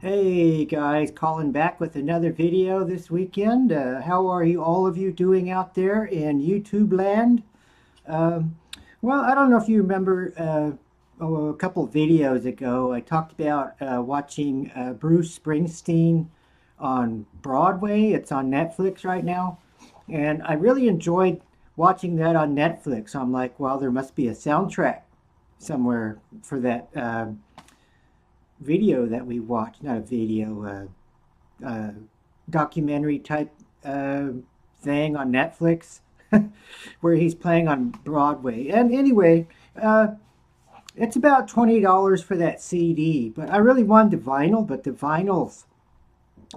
Hey guys, calling back with another video this weekend. How are you, all of you, doing out there in YouTube land? Um, well, I don't know if you remember a couple videos ago, I talked about watching Bruce Springsteen on Broadway. It's on Netflix right now, and I really enjoyed watching that on Netflix. I'm like, well, there must be a soundtrack somewhere for that video that we watched. Not a video, documentary type uh, thing on Netflix where he's playing on Broadway. And anyway, uh, it's about $20 for that CD. But I really wanted the vinyl, but the vinyl's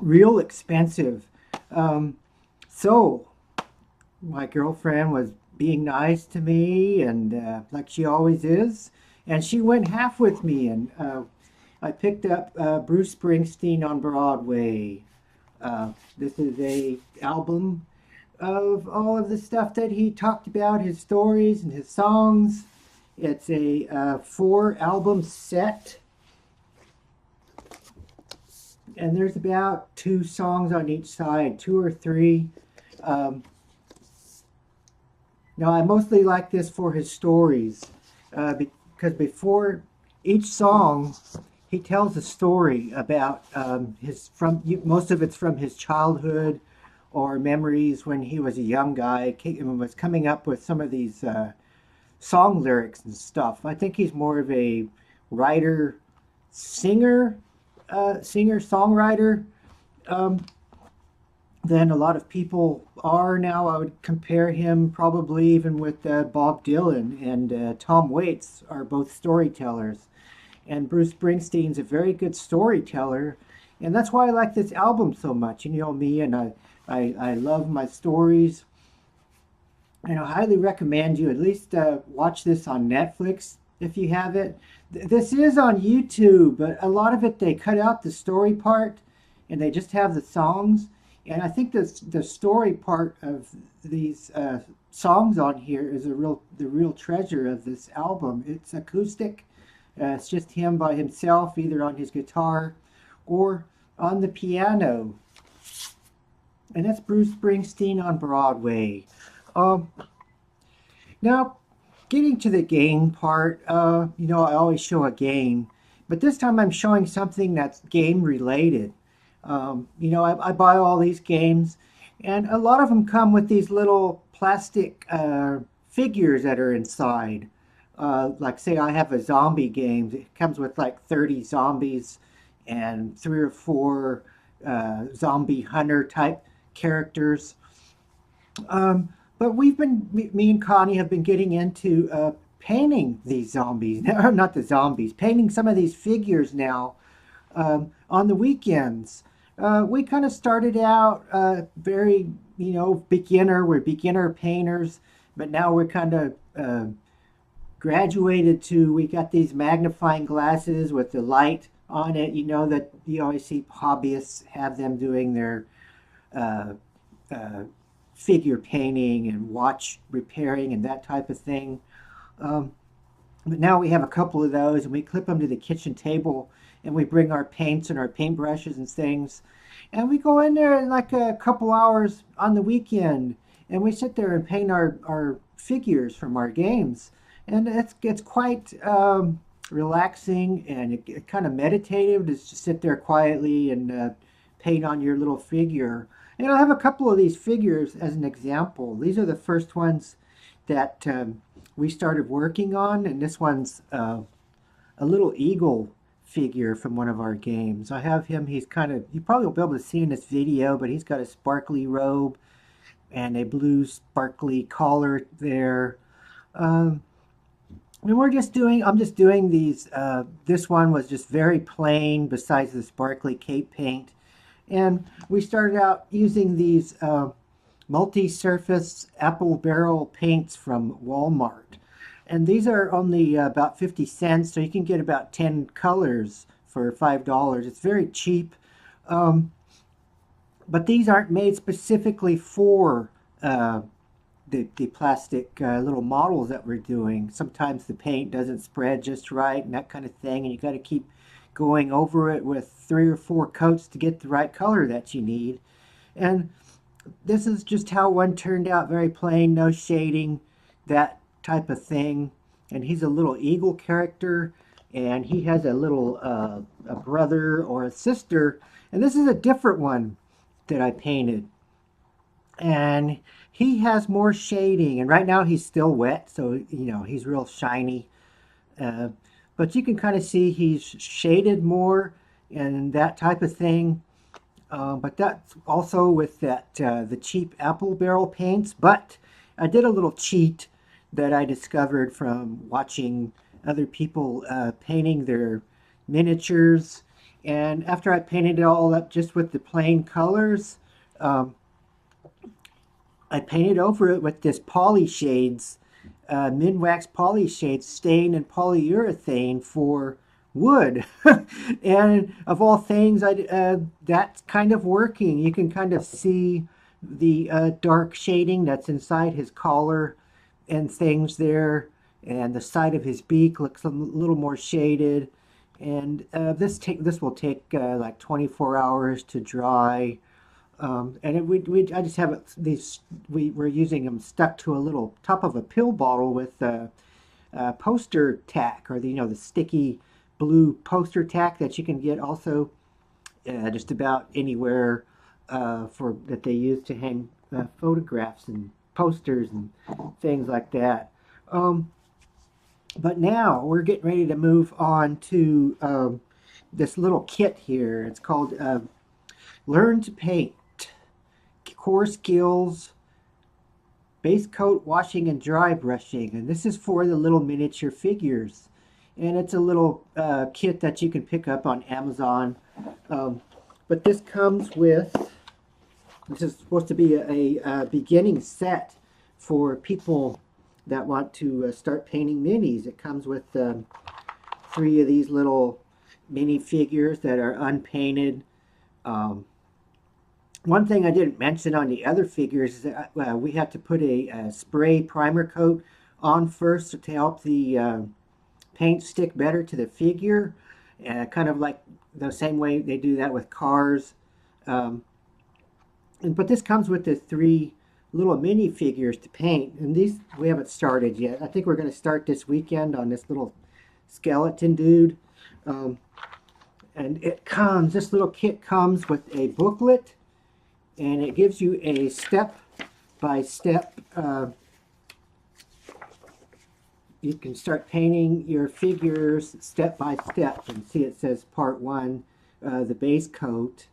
real expensive. Um, so my girlfriend was being nice to me, and like she always is, and she went half with me, and I picked up Bruce Springsteen on Broadway. This is a album of all of the stuff that he talked about, his stories and his songs. It's a 4 album set, and there's about 2 songs on each side, 2 or 3. Um, Now, I mostly like this for his stories because before each song, he tells a story about most of it's from his childhood or memories when he was a young guy and was coming up with some of these song lyrics and stuff. I think he's more of a writer, singer, songwriter. Um, than a lot of people are now. I would compare him probably even with Bob Dylan and Tom Waits are both storytellers. And Bruce Springsteen's a very good storyteller. And that's why I like this album so much. You know me, and I love my stories. And I highly recommend you at least watch this on Netflix if you have it. This is on YouTube, but a lot of it they cut out the story part and they just have the songs. And I think the story part of these songs on here is the real treasure of this album. It's acoustic. It's just him by himself, either on his guitar or on the piano. And that's Bruce Springsteen on Broadway. Um, Now, getting to the game part, I always show a game, but this time I'm showing something that's game related. I buy all these games, and a lot of them come with these little plastic figures that are inside. Like, say, I have a zombie game. It comes with like 30 zombies and 3 or 4 zombie hunter type characters. But me and Connie have been getting into painting these zombies, not the zombies, painting some of these figures now on the weekends. We kind of started out very, beginner. We're beginner painters, but now we're kind of graduated to, we got these magnifying glasses with the light on it, that you always see hobbyists have them doing their uh, uh, figure painting and watch repairing and that type of thing. Um, but now we have a couple of those, and we clip them to the kitchen table, and we bring our paints and our paintbrushes and things, and we go in there in like a couple hours on the weekend, and we sit there and paint our figures from our games, and it's quite relaxing, and it kind of meditative to just sit there quietly and paint on your little figure. And I have a couple of these figures as an example. These are the first ones that we started working on, and this one's a little eagle figure from one of our games. I have him, he's kind of, you probably won't be able to see in this video, but he's got a sparkly robe and a blue sparkly collar there. Um, and I'm just doing these, this one was just very plain besides the sparkly cape paint. And we started out using these multi-surface apple barrel paints from Walmart. And these are only about 50 cents, so you can get about 10 colors for $5. It's very cheap. But these aren't made specifically for the plastic little models that we're doing. Sometimes the paint doesn't spread just right and that kind of thing, and you got to keep going over it with 3 or 4 coats to get the right color that you need. And this is just how one turned out, very plain, no shading, that type of thing. And he's a little eagle character, and he has a little a brother or a sister. And this is a different one that I painted. And he has more shading, and right now he's still wet, so he's real shiny. Uh, but you can kind of see he's shaded more and that type of thing. But that's also with the cheap apple barrel paints. But I did a little cheat that I discovered from watching other people painting their miniatures. And after I painted it all up just with the plain colors, I painted over it with this poly shades, Minwax poly shades stain and polyurethane for wood. And of all things, that's kind of working. You can kind of see the dark shading that's inside his collar and things there, and the side of his beak looks a little more shaded. And this will take like 24 hours to dry. And I just have we're using them stuck to a little top of a pill bottle with poster tack, or the sticky blue poster tack that you can get also just about anywhere that they use to hang photographs and posters and things like that. But now we're getting ready to move on to this little kit here. It's called Learn to Paint. Core skills, base coat washing and dry brushing. And this is for the little miniature figures. And it's a little kit that you can pick up on Amazon. But this comes with, this is supposed to be a beginning set for people that want to start painting minis. It comes with 3 of these little mini figures that are unpainted. One thing I didn't mention on the other figures is that we have to put a spray primer coat on first to help the paint stick better to the figure, kind of like the same way they do that with cars. But this comes with the 3 little mini figures to paint, and these we haven't started yet. I think we're going to start this weekend on this little skeleton dude. And this little kit comes with a booklet, and it gives you a step-by-step, you can start painting your figures step by step. And see, it says part 1, the base coat.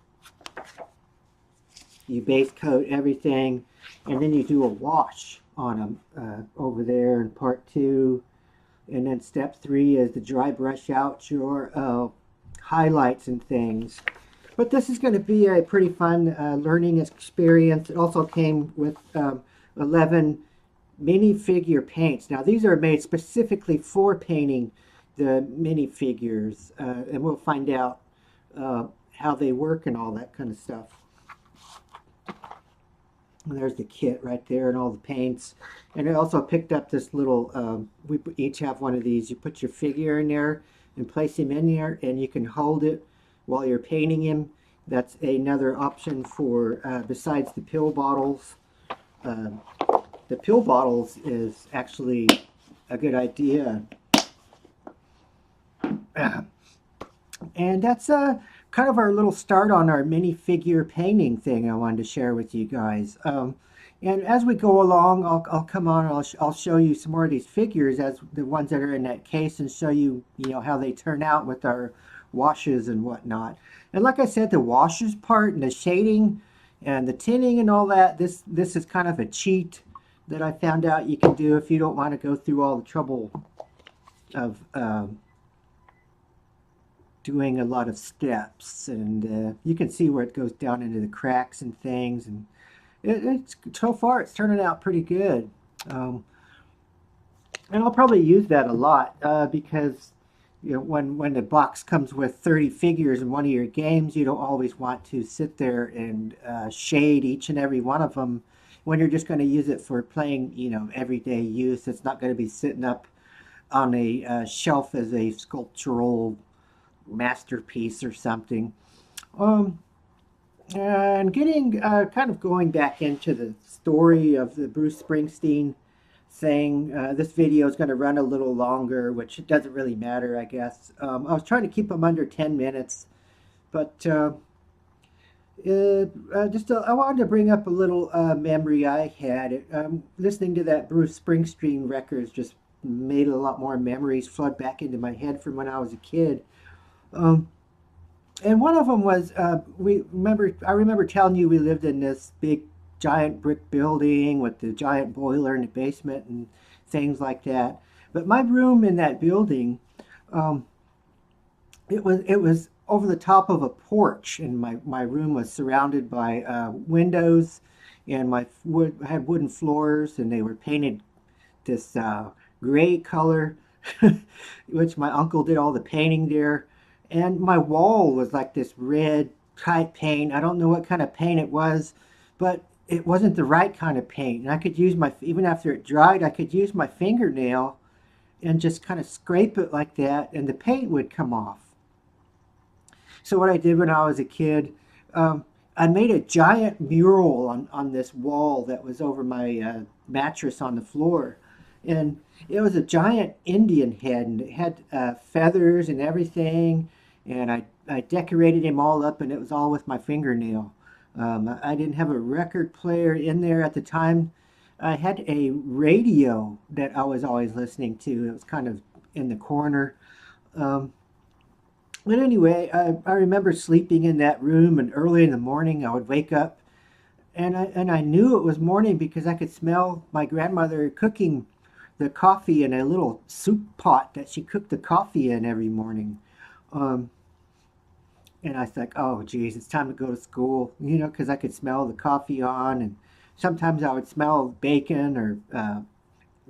You base coat everything, and then you do a wash on them over there in part 2. And then step 3 is to dry brush out your highlights and things. But this is going to be a pretty fun learning experience. It also came with 11 minifigure paints. Now these are made specifically for painting the minifigures, and we'll find out how they work and all that kind of stuff. And there's the kit right there and all the paints. And I also picked up this little, we each have one of these. You put your figure in there and place him in there, and you can hold it while you're painting him. That's another option for, besides the pill bottles. The pill bottles is actually a good idea. And that's kind of our little start on our minifigure painting thing I wanted to share with you guys. And as we go along, I'll come on and I'll show you some more of these figures, as the ones that are in that case, and show you, how they turn out with our washes and whatnot. And like I said, the washes part and the shading and the tinning and all that, this is kind of a cheat that I found out you can do if you don't want to go through all the trouble of doing a lot of steps. And you can see where it goes down into the cracks and things, and it's so far it's turning out pretty good. And I'll probably use that a lot because when the box comes with 30 figures in one of your games, you don't always want to sit there and shade each and every one of them when you're just going to use it for playing, everyday use. It's not going to be sitting up on a shelf as a sculptural masterpiece or something. Um, and getting kind of going back into the story of the Bruce Springsteen thing. This video is going to run a little longer, which it doesn't really matter, I guess. I was trying to keep them under 10 minutes, but I wanted to bring up a little memory I had. Listening to that Bruce Springsteen records just made a lot more memories flood back into my head from when I was a kid. Um, and one of them was I remember telling you we lived in this big giant brick building with the giant boiler in the basement and things like that. But my room in that building, um, it was over the top of a porch, and my room was surrounded by windows, and I had wooden floors, and they were painted this gray color, which my uncle did all the painting there. And my wall was like this red type paint. I don't know what kind of paint it was, but it wasn't the right kind of paint. And I could use even after it dried, I could use my fingernail and just kind of scrape it like that, and the paint would come off. So what I did when I was a kid, I made a giant mural on this wall that was over my mattress on the floor. And it was a giant Indian head, and it had feathers and everything. And I decorated him all up, and it was all with my fingernail. I didn't have a record player in there at the time. I had a radio that I was always listening to. It was kind of in the corner. Um, but anyway, I remember sleeping in that room, and early in the morning I would wake up, and I knew it was morning because I could smell my grandmother cooking the coffee in a little soup pot that she cooked the coffee in every morning. Um, and I was like, oh, geez, it's time to go to school, because I could smell the coffee on, and sometimes I would smell bacon or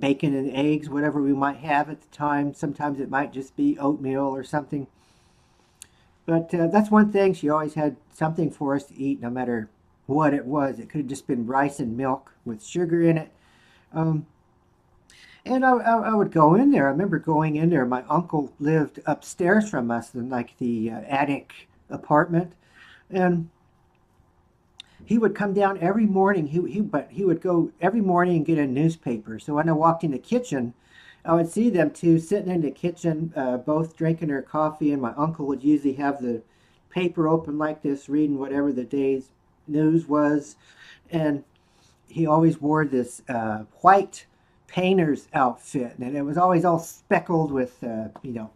bacon and eggs, whatever we might have at the time. Sometimes it might just be oatmeal or something. But that's one thing. She always had something for us to eat, no matter what it was. It could have just been rice and milk with sugar in it. Um, and I would go in there. I remember going in there. My uncle lived upstairs from us in like the attic apartment. And he would come down every morning. But he would go every morning and get a newspaper. So when I walked in the kitchen, I would see them two sitting in the kitchen, both drinking their coffee, and my uncle would usually have the paper open like this, reading whatever the day's news was. And he always wore this white painter's outfit, and it was always all speckled with,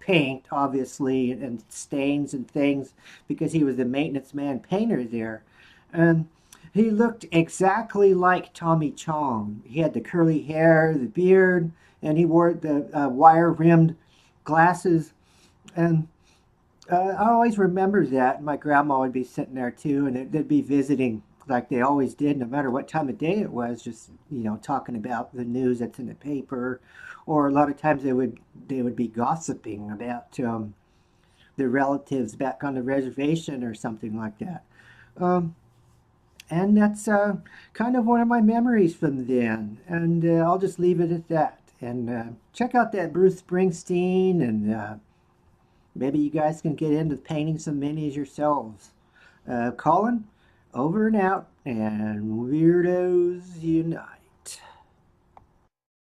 paint, obviously, and stains and things, because he was the maintenance man painter there. And he looked exactly like Tommy Chong. He had the curly hair, the beard, and he wore the wire-rimmed glasses. And I always remember that. My grandma would be sitting there too, and they'd be visiting like they always did, no matter what time of day it was, just, talking about the news that's in the paper. Or a lot of times they would be gossiping about their relatives back on the reservation or something like that. Um, and that's kind of one of my memories from then. And I'll just leave it at that. And check out that Bruce Springsteen, and maybe you guys can get into painting some minis yourselves. Colin, over and out, and Weirdos Unite.